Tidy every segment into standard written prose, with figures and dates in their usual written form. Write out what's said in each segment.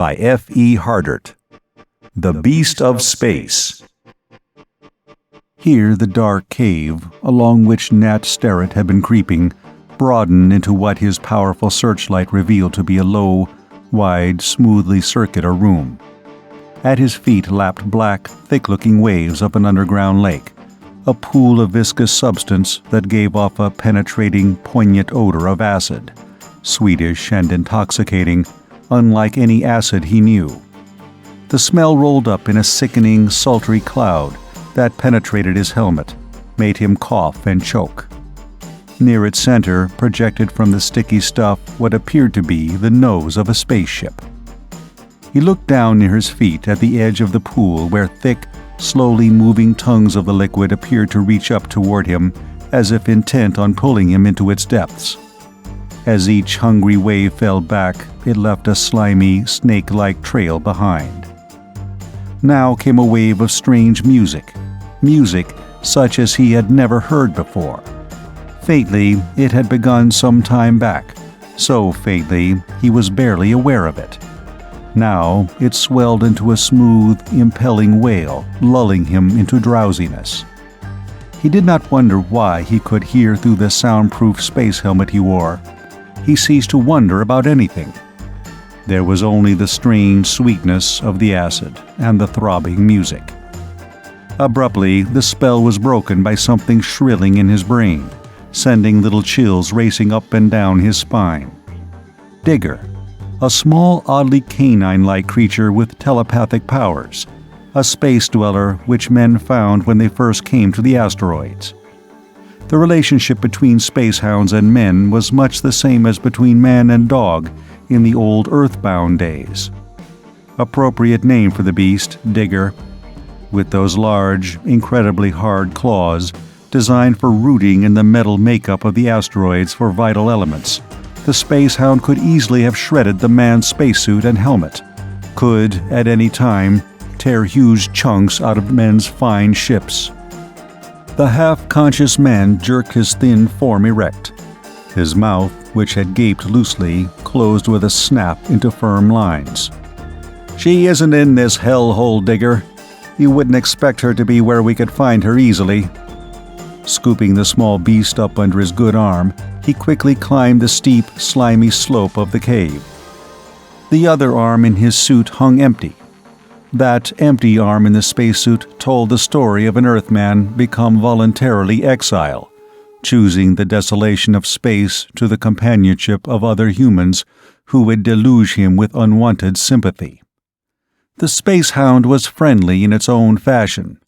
by F.E. Hardart. The Beast of Space. Here the dark cave, along which Nat Starrett had been creeping, broadened into what his powerful searchlight revealed to be a low, wide, smoothly circular room. At his feet lapped black, thick-looking waves of an underground lake, a pool of viscous substance that gave off a penetrating, poignant odor of acid, sweetish and intoxicating, unlike any acid he knew. The smell rolled up in a sickening, sultry cloud that penetrated his helmet, made him cough and choke. Near its center, projected from the sticky stuff what appeared to be the nose of a spaceship. He looked down near his feet at the edge of the pool where thick, slowly moving tongues of the liquid appeared to reach up toward him as if intent on pulling him into its depths. As each hungry wave fell back, it left a slimy, snake-like trail behind. Now came a wave of strange music such as he had never heard before. Faintly, it had begun some time back, so faintly he was barely aware of it. Now it swelled into a smooth, impelling wail, lulling him into drowsiness. He did not wonder why he could hear through the soundproof space helmet he wore. He ceased to wonder about anything. There was only the strange sweetness of the acid and the throbbing music. Abruptly, the spell was broken by something shrilling in his brain, sending little chills racing up and down his spine. Digger, a small, oddly canine-like creature with telepathic powers, a space dweller which men found when they first came to the asteroids. The relationship between space hounds and men was much the same as between man and dog in the old Earthbound days. Appropriate name for the beast, Digger. With those large, incredibly hard claws, designed for rooting in the metal makeup of the asteroids for vital elements, the space hound could easily have shredded the man's spacesuit and helmet, could, at any time, tear huge chunks out of men's fine ships. The half-conscious man jerked his thin form erect. His mouth, which had gaped loosely, closed with a snap into firm lines. "She isn't in this hellhole, Digger. You wouldn't expect her to be where we could find her easily." Scooping the small beast up under his good arm, he quickly climbed the steep, slimy slope of the cave. The other arm in his suit hung empty. That empty arm in the spacesuit told the story of an Earthman become voluntarily exile, choosing the desolation of space to the companionship of other humans who would deluge him with unwanted sympathy. The space hound was friendly in its own fashion.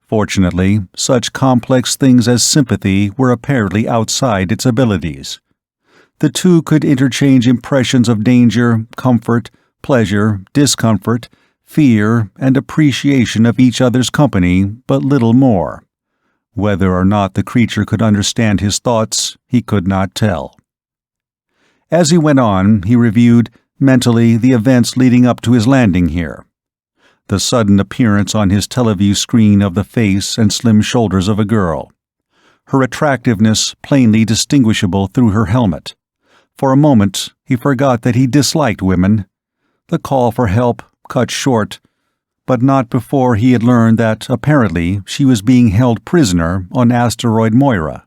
Fortunately, such complex things as sympathy were apparently outside its abilities. The two could interchange impressions of danger, comfort, pleasure, discomfort, fear, and appreciation of each other's company, but little more. Whether or not the creature could understand his thoughts, he could not tell. As he went on, he reviewed, mentally, the events leading up to his landing here. The sudden appearance on his teleview screen of the face and slim shoulders of a girl. Her attractiveness plainly distinguishable through her helmet. For a moment, he forgot that he disliked women. The call for help cut short, but not before he had learned that, apparently, she was being held prisoner on asteroid Moira.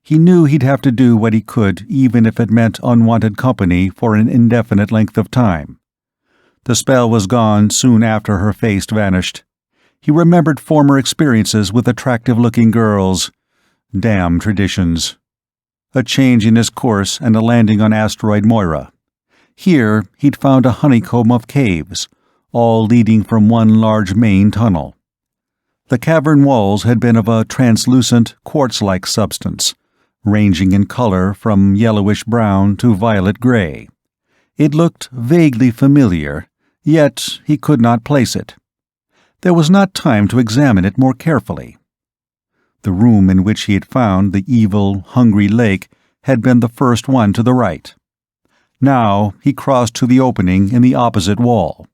He knew he'd have to do what he could, even if it meant unwanted company for an indefinite length of time. The spell was gone soon after her face vanished. He remembered former experiences with attractive-looking girls. Damn traditions. A change in his course and a landing on asteroid Moira. Here he'd found a honeycomb of caves, all leading from one large main tunnel. The cavern walls had been of a translucent, quartz-like substance, ranging in color from yellowish-brown to violet-gray. It looked vaguely familiar, yet he could not place it. There was not time to examine it more carefully. The room in which he had found the evil, hungry lake had been the first one to the right. Now he crossed to the opening in the opposite wall.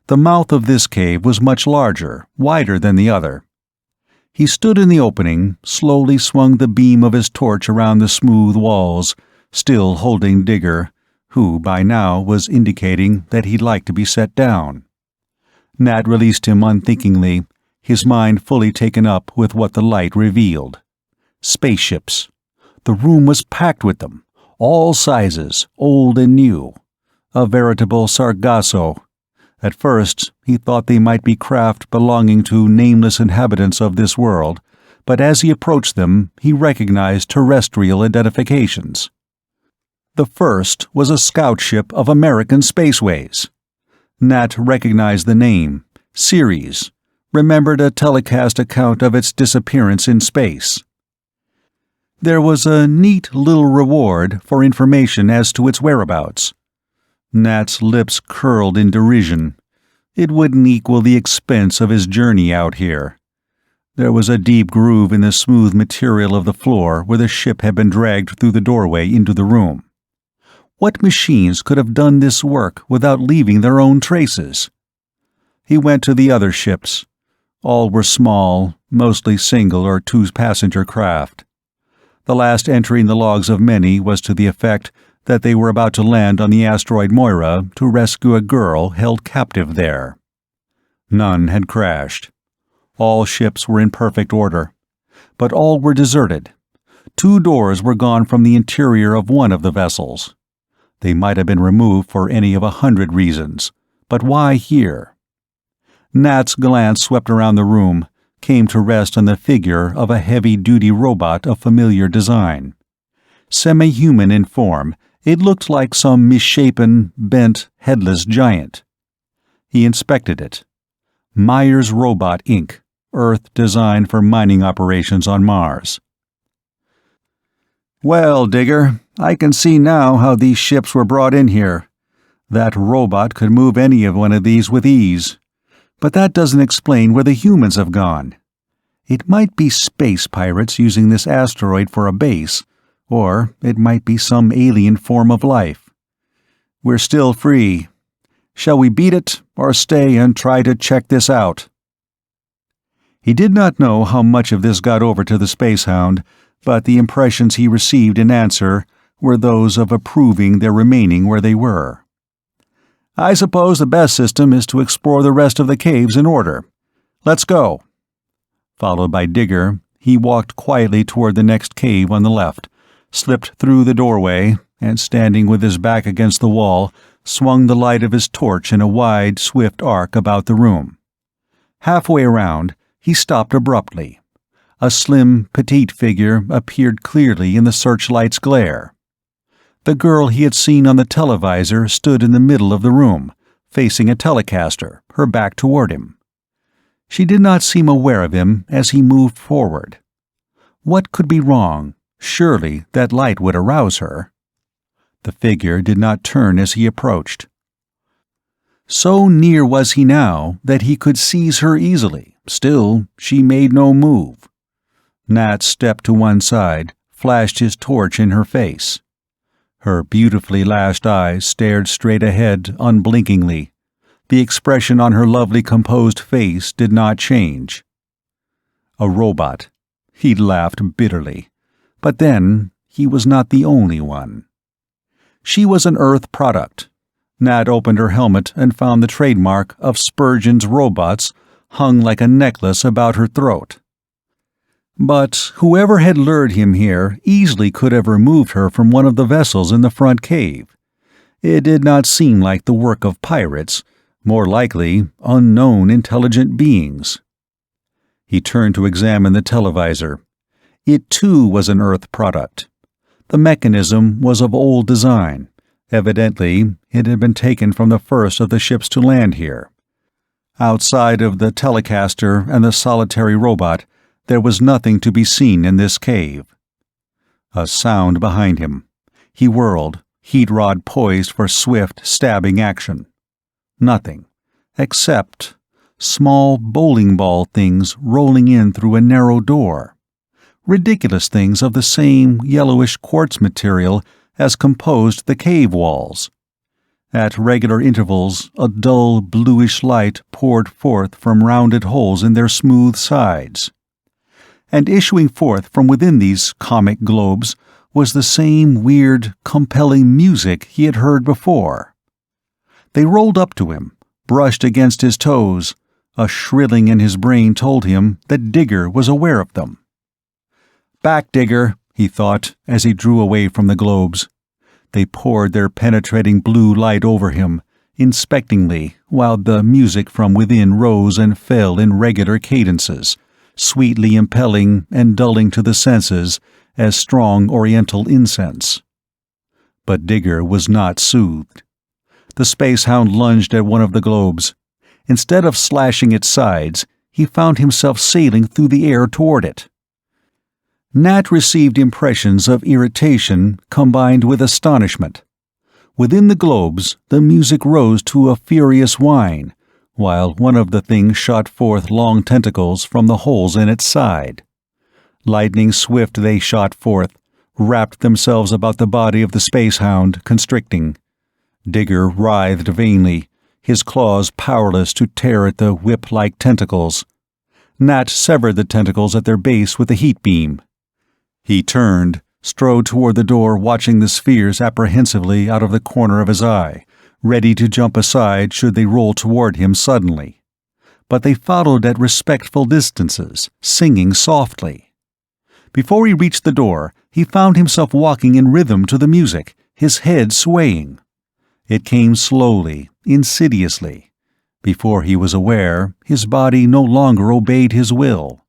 The mouth of this cave was much larger, wider than the other. He stood in the opening, slowly swung the beam of his torch around the smooth walls, still holding Digger, who by now was indicating that he'd like to be set down. Nat released him unthinkingly, his mind fully taken up with what the light revealed. Spaceships. The room was packed with them, all sizes, old and new. A veritable sargasso. At first, he thought they might be craft belonging to nameless inhabitants of this world, but as he approached them, he recognized terrestrial identifications. The first was a scout ship of American Spaceways. Nat recognized the name, Ceres, remembered a telecast account of its disappearance in space. There was a neat little reward for information as to its whereabouts. Nat's lips curled in derision. It wouldn't equal the expense of his journey out here. There was a deep groove in the smooth material of the floor where the ship had been dragged through the doorway into the room. What machines could have done this work without leaving their own traces? He went to the other ships. All were small, mostly single or two-passenger craft. The last entry in the logs of many was to the effect that they were about to land on the asteroid Moira to rescue a girl held captive there. None had crashed. All ships were in perfect order. But all were deserted. 2 doors were gone from the interior of one of the vessels. They might have been removed for any of 100 reasons, but why here? Nat's glance swept around the room, came to rest on the figure of a heavy-duty robot of familiar design. Semi-human in form, it looked like some misshapen, bent, headless giant. He inspected it. Myers Robot, Inc., Earth designed for mining operations on Mars. "Well, Digger, I can see now how these ships were brought in here. That robot could move any of one of these with ease. But that doesn't explain where the humans have gone. It might be space pirates using this asteroid for a base, or it might be some alien form of life. We're still free. Shall we beat it, or stay and try to check this out?" He did not know how much of this got over to the Spacehound, but the impressions he received in answer were those of approving their remaining where they were. "I suppose the best system is to explore the rest of the caves in order. Let's go." Followed by Digger, he walked quietly toward the next cave on the left, slipped through the doorway, and standing with his back against the wall, swung the light of his torch in a wide, swift arc about the room. Halfway around, he stopped abruptly. A slim, petite figure appeared clearly in the searchlight's glare. The girl he had seen on the televisor stood in the middle of the room, facing a Telecaster, her back toward him. She did not seem aware of him as he moved forward. What could be wrong? Surely that light would arouse her. The figure did not turn as he approached. So near was he now that he could seize her easily. Still, she made no move. Nat stepped to one side, flashed his torch in her face. Her beautifully lashed eyes stared straight ahead unblinkingly. The expression on her lovely composed face did not change. A robot. He'd laughed bitterly. But then, he was not the only one. She was an Earth product. Nat opened her helmet and found the trademark of Spurgeon's Robots hung like a necklace about her throat. But whoever had lured him here easily could have removed her from one of the vessels in the front cave. It did not seem like the work of pirates, more likely unknown intelligent beings. He turned to examine the televisor. It too was an Earth product. The mechanism was of old design. Evidently, it had been taken from the first of the ships to land here. Outside of the Telecaster and the solitary robot, there was nothing to be seen in this cave. A sound behind him. He whirled, heat rod poised for swift, stabbing action. Nothing, except small bowling ball things rolling in through a narrow door. Ridiculous things of the same yellowish quartz material as composed the cave walls. At regular intervals, a dull bluish light poured forth from rounded holes in their smooth sides. And issuing forth from within these comic globes was the same weird, compelling music he had heard before. They rolled up to him, brushed against his toes. A shrilling in his brain told him that Digger was aware of them. "Back, Digger," he thought, as he drew away from the globes. They poured their penetrating blue light over him, inspectingly, while the music from within rose and fell in regular cadences, sweetly impelling and dulling to the senses as strong oriental incense. But Digger was not soothed. The space hound lunged at one of the globes. Instead of slashing its sides, he found himself sailing through the air toward it. Nat received impressions of irritation combined with astonishment. Within the globes, the music rose to a furious whine, while one of the things shot forth long tentacles from the holes in its side. Lightning swift they shot forth, wrapped themselves about the body of the space hound, constricting. Digger writhed vainly, his claws powerless to tear at the whip-like tentacles. Nat severed the tentacles at their base with a heat beam. He turned, strode toward the door, watching the spheres apprehensively out of the corner of his eye, ready to jump aside should they roll toward him suddenly. But they followed at respectful distances, singing softly. Before he reached the door, he found himself walking in rhythm to the music, his head swaying. It came slowly, insidiously. Before he was aware, his body no longer obeyed his will.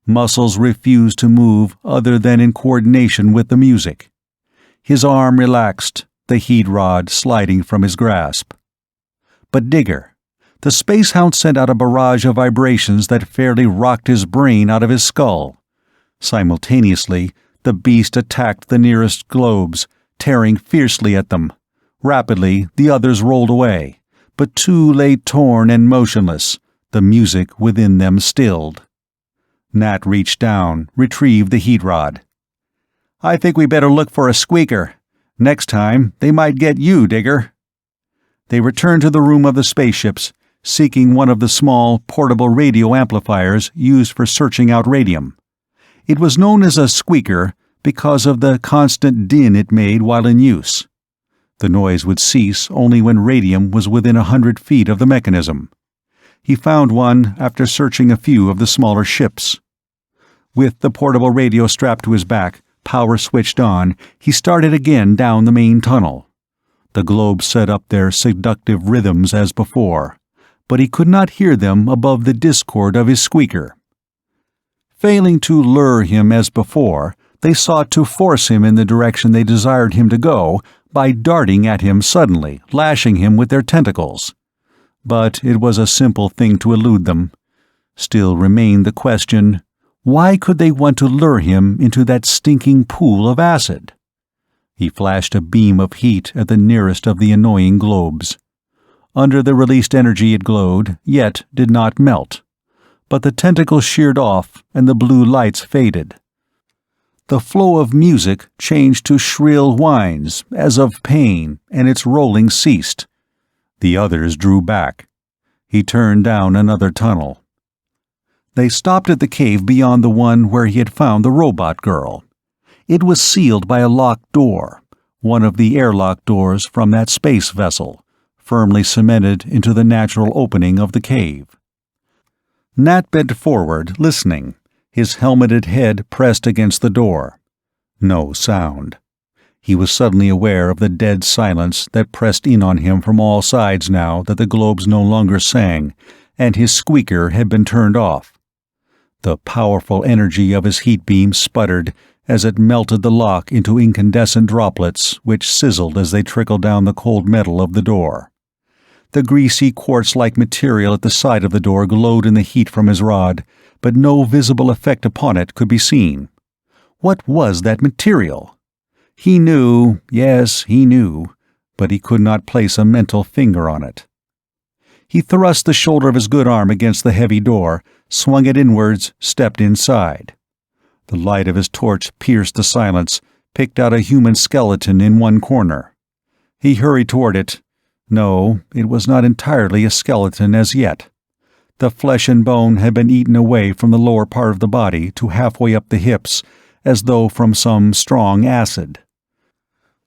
Muscles refused to move other than in coordination with the music. His arm relaxed, the heat rod sliding from his grasp. But Digger, the space hound sent out a barrage of vibrations that fairly rocked his brain out of his skull. Simultaneously, the beast attacked the nearest globes, tearing fiercely at them. Rapidly, the others rolled away, but two lay torn and motionless, the music within them stilled. Nat reached down, retrieved the heat rod. "I think we better look for a squeaker. Next time, they might get you, Digger." They returned to the room of the spaceships, seeking one of the small, portable radio amplifiers used for searching out radium. It was known as a squeaker because of the constant din it made while in use. The noise would cease only when radium was within 100 feet of the mechanism. He found one after searching a few of the smaller ships. With the portable radio strapped to his back, power switched on, he started again down the main tunnel. The globes set up their seductive rhythms as before, but he could not hear them above the discord of his squeaker. Failing to lure him as before, they sought to force him in the direction they desired him to go by darting at him suddenly, lashing him with their tentacles. But it was a simple thing to elude them. Still remained the question, why could they want to lure him into that stinking pool of acid? He flashed a beam of heat at the nearest of the annoying globes. Under the released energy it glowed, yet did not melt. But the tentacles sheared off, and the blue lights faded. The flow of music changed to shrill whines, as of pain, and its rolling ceased. The others drew back. He turned down another tunnel. They stopped at the cave beyond the one where he had found the robot girl. It was sealed by a locked door, one of the airlock doors from that space vessel, firmly cemented into the natural opening of the cave. Nat bent forward, listening, his helmeted head pressed against the door. No sound. He was suddenly aware of the dead silence that pressed in on him from all sides now that the globes no longer sang, and his squeaker had been turned off. The powerful energy of his heat beam sputtered as it melted the lock into incandescent droplets which sizzled as they trickled down the cold metal of the door. The greasy quartz-like material at the side of the door glowed in the heat from his rod, but no visible effect upon it could be seen. What was that material? He knew, yes, he knew, but he could not place a mental finger on it. He thrust the shoulder of his good arm against the heavy door, swung it inwards, stepped inside. The light of his torch pierced the silence, picked out a human skeleton in one corner. He hurried toward it. No, it was not entirely a skeleton as yet. The flesh and bone had been eaten away from the lower part of the body to halfway up the hips, as though from some strong acid.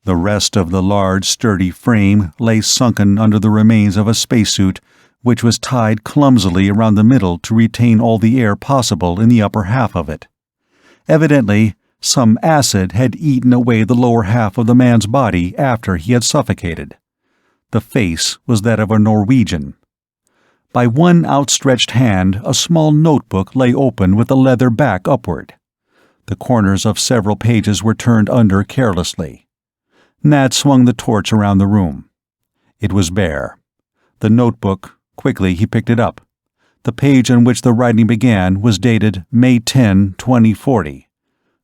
The rest of the large, sturdy frame lay sunken under the remains of a spacesuit, which was tied clumsily around the middle to retain all the air possible in the upper half of it. Evidently, some acid had eaten away the lower half of the man's body after he had suffocated. The face was that of a Norwegian. By one outstretched hand, a small notebook lay open with the leather back upward. The corners of several pages were turned under carelessly. Nat swung the torch around the room. It was bare. The notebook, quickly he picked it up. The page on which the writing began was dated May 10, 2040,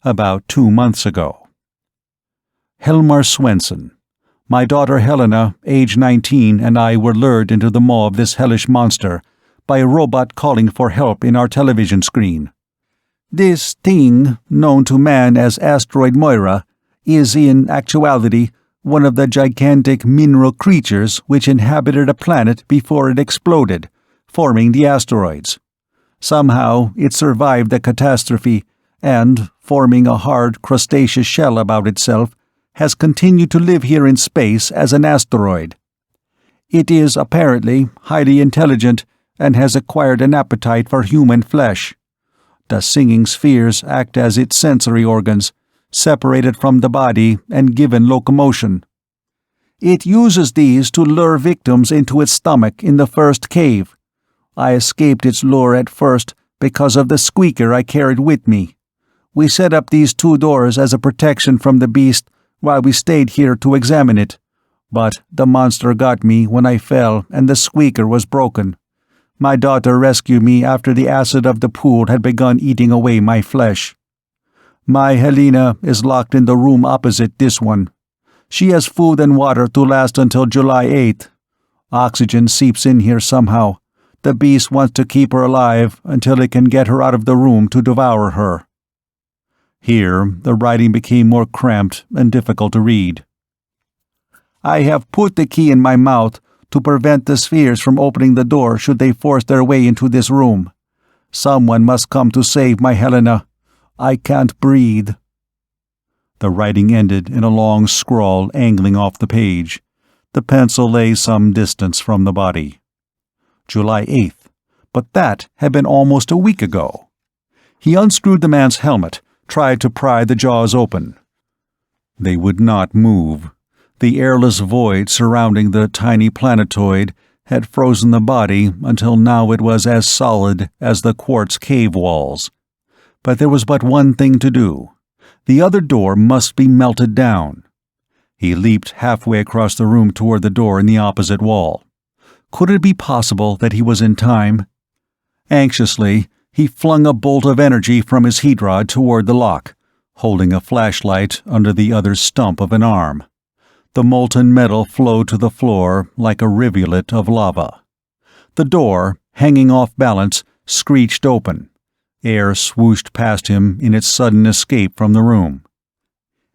about 2 months ago. Helmar Swenson. My daughter Helena, age 19, and I were lured into the maw of this hellish monster by a robot calling for help in our television screen. This thing, known to man as Asteroid Moira, is in actuality one of the gigantic mineral creatures which inhabited a planet before it exploded, forming the asteroids. Somehow it survived the catastrophe and, forming a hard crustaceous shell about itself, has continued to live here in space as an asteroid. It is apparently highly intelligent and has acquired an appetite for human flesh. The singing spheres act as its sensory organs, separated from the body and given locomotion. It uses these to lure victims into its stomach in the first cave. I escaped its lure at first because of the squeaker I carried with me. We set up these 2 doors as a protection from the beast while we stayed here to examine it, but the monster got me when I fell and the squeaker was broken. My daughter rescued me after the acid of the pool had begun eating away my flesh. My Helena is locked in the room opposite this one. She has food and water to last until July 8th. Oxygen seeps in here somehow. The beast wants to keep her alive until it can get her out of the room to devour her. Here, the writing became more cramped and difficult to read. I have put the key in my mouth to prevent the spheres from opening the door should they force their way into this room. Someone must come to save my Helena. I can't breathe. The writing ended in a long scrawl angling off the page. The pencil lay some distance from the body. July 8th, but that had been almost a week ago. He unscrewed the man's helmet, tried to pry the jaws open. They would not move. The airless void surrounding the tiny planetoid had frozen the body until now it was as solid as the quartz cave walls. But there was but one thing to do. The other door must be melted down. He leaped halfway across the room toward the door in the opposite wall. Could it be possible that he was in time? Anxiously, he flung a bolt of energy from his heat rod toward the lock, holding a flashlight under the other's stump of an arm. The molten metal flowed to the floor like a rivulet of lava. The door, hanging off balance, screeched open. Air swooshed past him in its sudden escape from the room.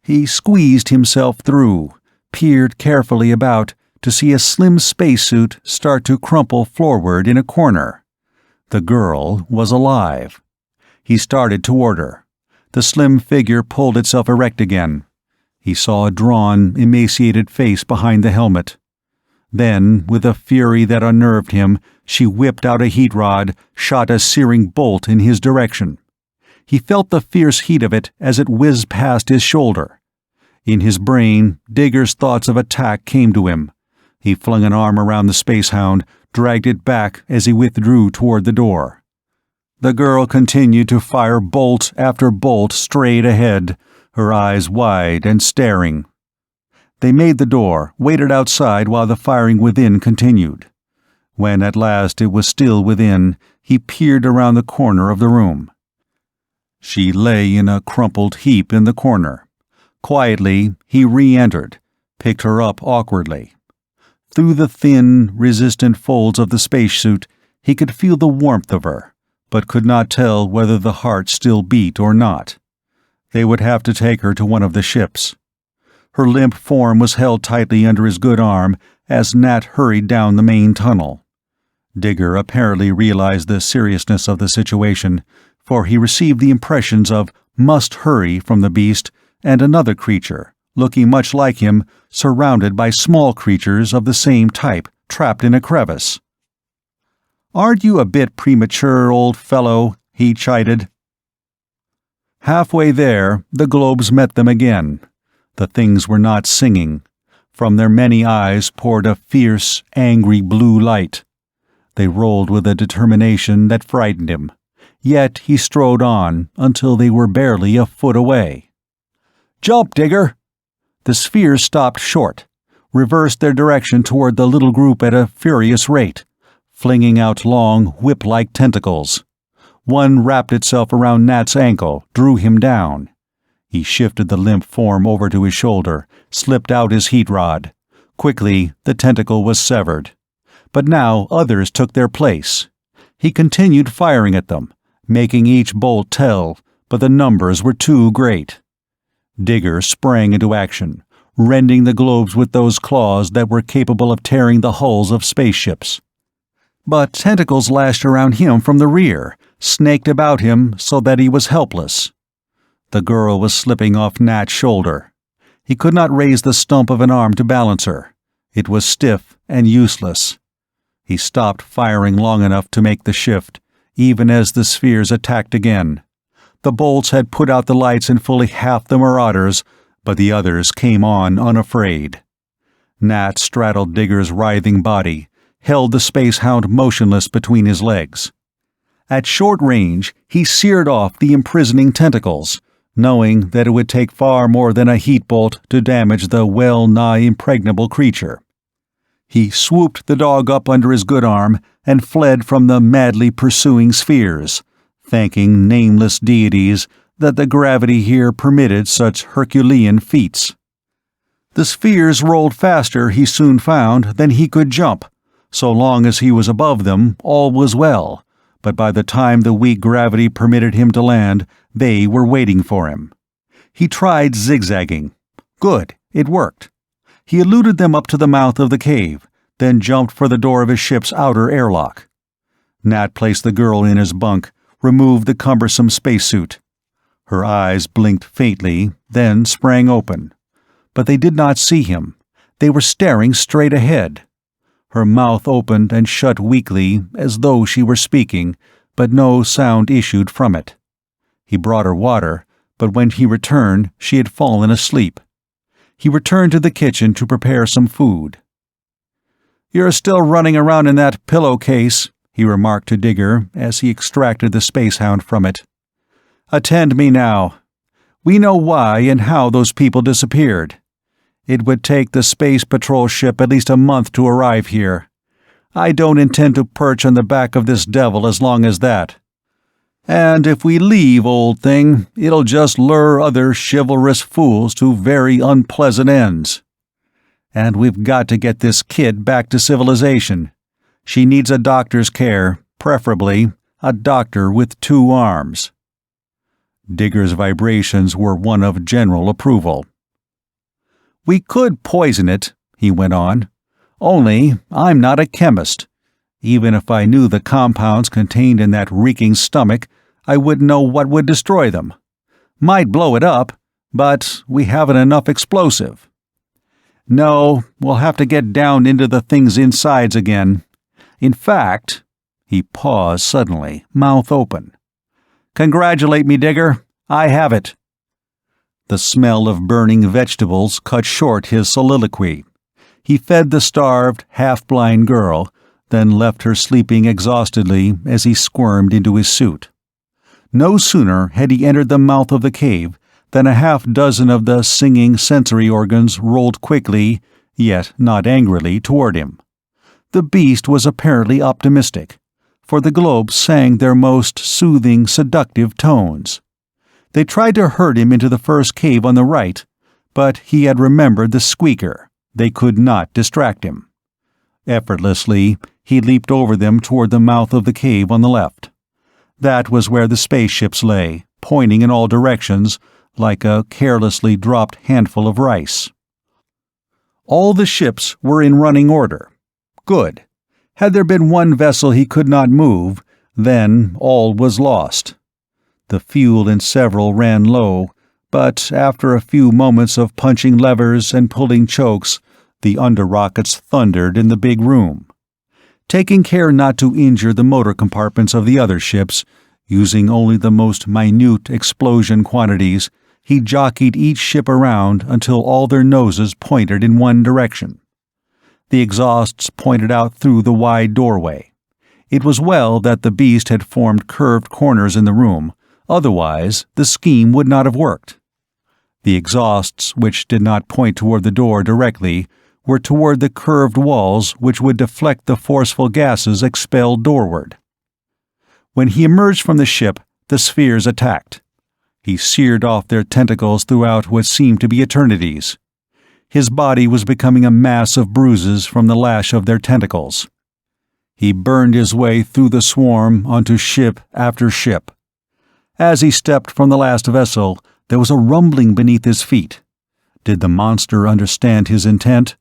He squeezed himself through, peered carefully about to see a slim spacesuit start to crumple forward in a corner. The girl was alive. He started toward her. The slim figure pulled itself erect again. He saw a drawn, emaciated face behind the helmet. Then, with a fury that unnerved him, she whipped out a heat rod, shot a searing bolt in his direction. He felt the fierce heat of it as it whizzed past his shoulder. In his brain, Digger's thoughts of attack came to him. He flung an arm around the spacehound, dragged it back as he withdrew toward the door. The girl continued to fire bolt after bolt straight ahead, her eyes wide and staring. They made the door, waited outside while the firing within continued. When at last it was still within, he peered around the corner of the room. She lay in a crumpled heap in the corner. Quietly, he re-entered, picked her up awkwardly. Through the thin, resistant folds of the spacesuit, he could feel the warmth of her, but could not tell whether the heart still beat or not. They would have to take her to one of the ships. Her limp form was held tightly under his good arm as Nat hurried down the main tunnel. Digger apparently realized the seriousness of the situation, for he received the impressions of must hurry from the beast, and another creature, looking much like him, surrounded by small creatures of the same type, trapped in a crevice. "Aren't you a bit premature, old fellow?" he chided. Halfway there, the globes met them again. The things were not singing. From their many eyes poured a fierce, angry blue light. They rolled with a determination that frightened him. Yet he strode on until they were barely a foot away. "Jump, Digger!" The spheres stopped short, reversed their direction toward the little group at a furious rate, flinging out long, whip-like tentacles. One wrapped itself around Nat's ankle, drew him down. He shifted the limp form over to his shoulder, slipped out his heat rod. Quickly, the tentacle was severed. But now others took their place. He continued firing at them, making each bolt tell, but the numbers were too great. Digger sprang into action, rending the globes with those claws that were capable of tearing the hulls of spaceships. But tentacles lashed around him from the rear, snaked about him so that he was helpless. The girl was slipping off Nat's shoulder. He could not raise the stump of an arm to balance her. It was stiff and useless. He stopped firing long enough to make the shift, even as the spheres attacked again. The bolts had put out the lights in fully half the marauders, but the others came on unafraid. Nat straddled Digger's writhing body, held the space hound motionless between his legs. At short range, he seared off the imprisoning tentacles, knowing that it would take far more than a heat bolt to damage the well-nigh impregnable creature. He swooped the dog up under his good arm and fled from the madly pursuing spheres, thanking nameless deities that the gravity here permitted such Herculean feats. The spheres rolled faster, he soon found, than he could jump. So long as he was above them, all was well, but by the time the weak gravity permitted him to land, they were waiting for him. He tried zigzagging. Good, it worked. He eluded them up to the mouth of the cave, then jumped for the door of his ship's outer airlock. Nat placed the girl in his bunk, removed the cumbersome spacesuit. Her eyes blinked faintly, then sprang open. But they did not see him. They were staring straight ahead. Her mouth opened and shut weakly, as though she were speaking, but no sound issued from it. He brought her water, but when he returned, she had fallen asleep. He returned to the kitchen to prepare some food. "You're still running around in that pillowcase," he remarked to Digger as he extracted the spacehound from it. "Attend me now. We know why and how those people disappeared. It would take the Space Patrol ship at least a month to arrive here. I don't intend to perch on the back of this devil as long as that. And if we leave, old thing, it'll just lure other chivalrous fools to very unpleasant ends. And we've got to get this kid back to civilization. She needs a doctor's care, preferably a doctor with 2 arms." Digger's vibrations were one of general approval. "We could poison it," he went on. "Only I'm not a chemist. Even if I knew the compounds contained in that reeking stomach, I wouldn't know what would destroy them. Might blow it up, but we haven't enough explosive. No, we'll have to get down into the thing's insides again. In fact—" he paused suddenly, mouth open. "Congratulate me, Digger. I have it." The smell of burning vegetables cut short his soliloquy. He fed the starved, half-blind girl, then left her sleeping exhaustedly as he squirmed into his suit. No sooner had he entered the mouth of the cave than a half-dozen of the singing sensory organs rolled quickly, yet not angrily, toward him. The beast was apparently optimistic, for the globes sang their most soothing, seductive tones. They tried to herd him into the first cave on the right, but he had remembered the squeaker. They could not distract him. Effortlessly, he leaped over them toward the mouth of the cave on the left. That was where the spaceships lay, pointing in all directions, like a carelessly dropped handful of rice. All the ships were in running order. Good. Had there been one vessel he could not move, then all was lost. The fuel in several ran low, but after a few moments of punching levers and pulling chokes, the under-rockets thundered in the big room. Taking care not to injure the motor compartments of the other ships, using only the most minute explosion quantities, he jockeyed each ship around until all their noses pointed in one direction. The exhausts pointed out through the wide doorway. It was well that the beast had formed curved corners in the room, otherwise the scheme would not have worked. The exhausts, which did not point toward the door directly, were toward the curved walls which would deflect the forceful gases expelled doorward. When he emerged from the ship, the spheres attacked. He seared off their tentacles throughout what seemed to be eternities. His body was becoming a mass of bruises from the lash of their tentacles. He burned his way through the swarm onto ship after ship. As he stepped from the last vessel, there was a rumbling beneath his feet. Did the monster understand his intent?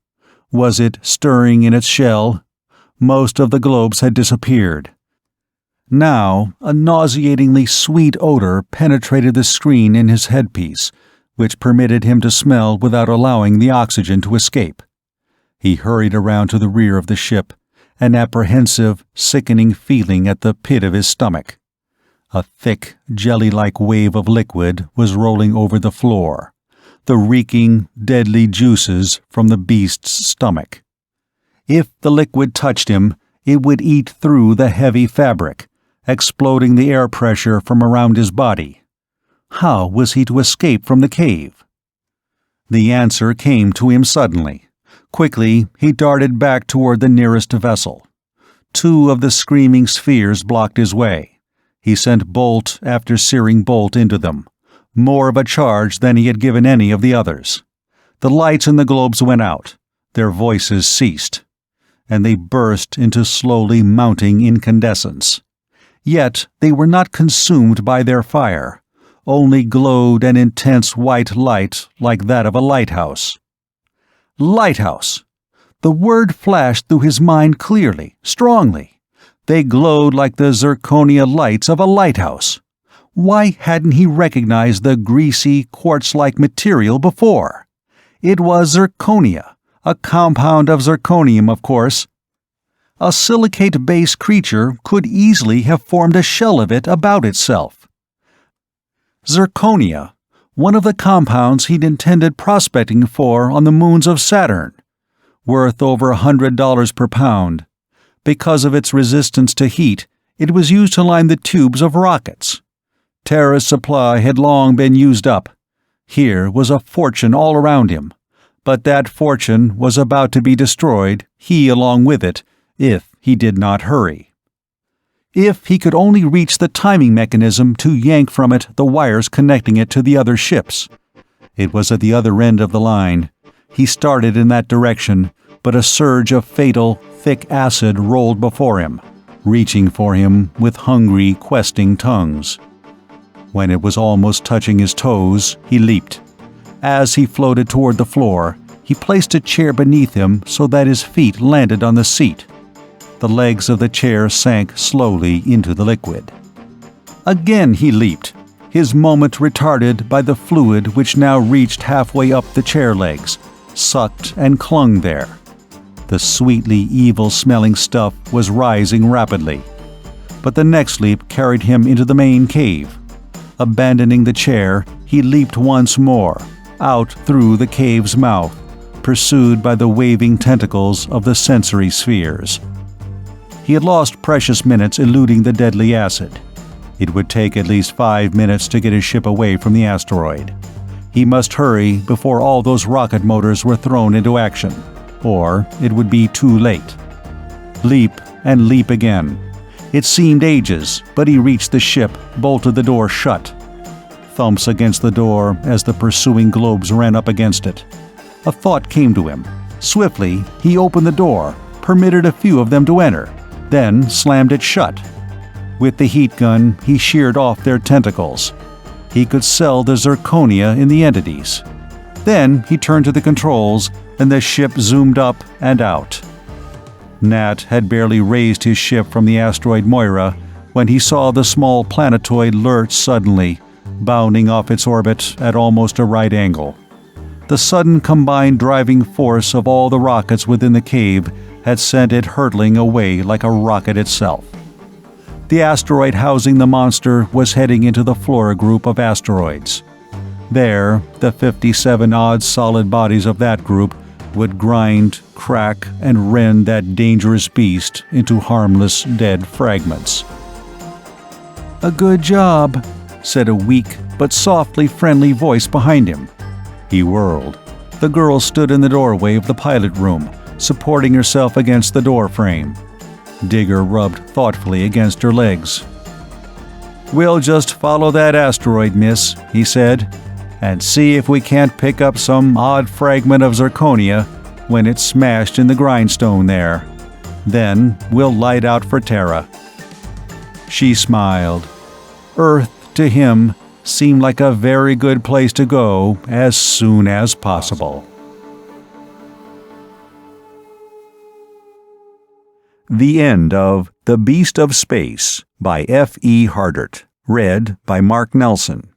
Was it stirring in its shell? Most of the globes had disappeared. Now, a nauseatingly sweet odor penetrated the screen in his headpiece, which permitted him to smell without allowing the oxygen to escape. He hurried around to the rear of the ship, an apprehensive, sickening feeling at the pit of his stomach. A thick, jelly-like wave of liquid was rolling over the floor, the reeking, deadly juices from the beast's stomach. If the liquid touched him, it would eat through the heavy fabric, exploding the air pressure from around his body. How was he to escape from the cave? The answer came to him suddenly. Quickly, he darted back toward the nearest vessel. 2 of the screaming spheres blocked his way. He sent bolt after searing bolt into them, more of a charge than he had given any of the others. The lights in the globes went out. Their voices ceased, and they burst into slowly mounting incandescence. Yet they were not consumed by their fire, only glowed an intense white light like that of a lighthouse. Lighthouse! The word flashed through his mind clearly, strongly. They glowed like the zirconia lights of a lighthouse. Why hadn't he recognized the greasy, quartz-like material before? It was zirconia, a compound of zirconium, of course. A silicate-based creature could easily have formed a shell of it about itself. Zirconia, one of the compounds he'd intended prospecting for on the moons of Saturn, worth over $100 per pound. Because of its resistance to heat, it was used to line the tubes of rockets. Terra's supply had long been used up. Here was a fortune all around him, but that fortune was about to be destroyed, he along with it, if he did not hurry. If he could only reach the timing mechanism to yank from it the wires connecting it to the other ships. It was at the other end of the line. He started in that direction, but a surge of fatal, thick acid rolled before him, reaching for him with hungry, questing tongues. When it was almost touching his toes, he leaped. As he floated toward the floor, he placed a chair beneath him so that his feet landed on the seat. The legs of the chair sank slowly into the liquid. Again he leaped, his moment retarded by the fluid which now reached halfway up the chair legs, sucked and clung there. The sweetly evil-smelling stuff was rising rapidly. But the next leap carried him into the main cave. Abandoning the chair, he leaped once more, out through the cave's mouth, pursued by the waving tentacles of the sensory spheres. He had lost precious minutes eluding the deadly acid. It would take at least 5 minutes to get his ship away from the asteroid. He must hurry before all those rocket motors were thrown into action, or it would be too late. Leap and leap again. It seemed ages, but he reached the ship, bolted the door shut. Thumps against the door as the pursuing globes ran up against it. A thought came to him. Swiftly, he opened the door, permitted a few of them to enter, then slammed it shut. With the heat gun, he sheared off their tentacles. He could sell the zirconia in the entities. Then he turned to the controls, and the ship zoomed up and out. Nat had barely raised his ship from the asteroid Moira when he saw the small planetoid lurch suddenly, bounding off its orbit at almost a right angle. The sudden combined driving force of all the rockets within the cave had sent it hurtling away like a rocket itself. The asteroid housing the monster was heading into the Flora group of asteroids. There, the 57-odd solid bodies of that group would grind, crack, and rend that dangerous beast into harmless, dead fragments. "A good job," said a weak but softly friendly voice behind him. He whirled. The girl stood in the doorway of the pilot room, supporting herself against the door frame. Digger rubbed thoughtfully against her legs. "We'll just follow that asteroid, miss," he said, "and see if we can't pick up some odd fragment of zirconia when it's smashed in the grindstone there. Then we'll light out for Terra." She smiled. Earth, to him, seemed like a very good place to go as soon as possible. The end of The Beast of Space by F. E. Hardart. Read by Mark Nelson.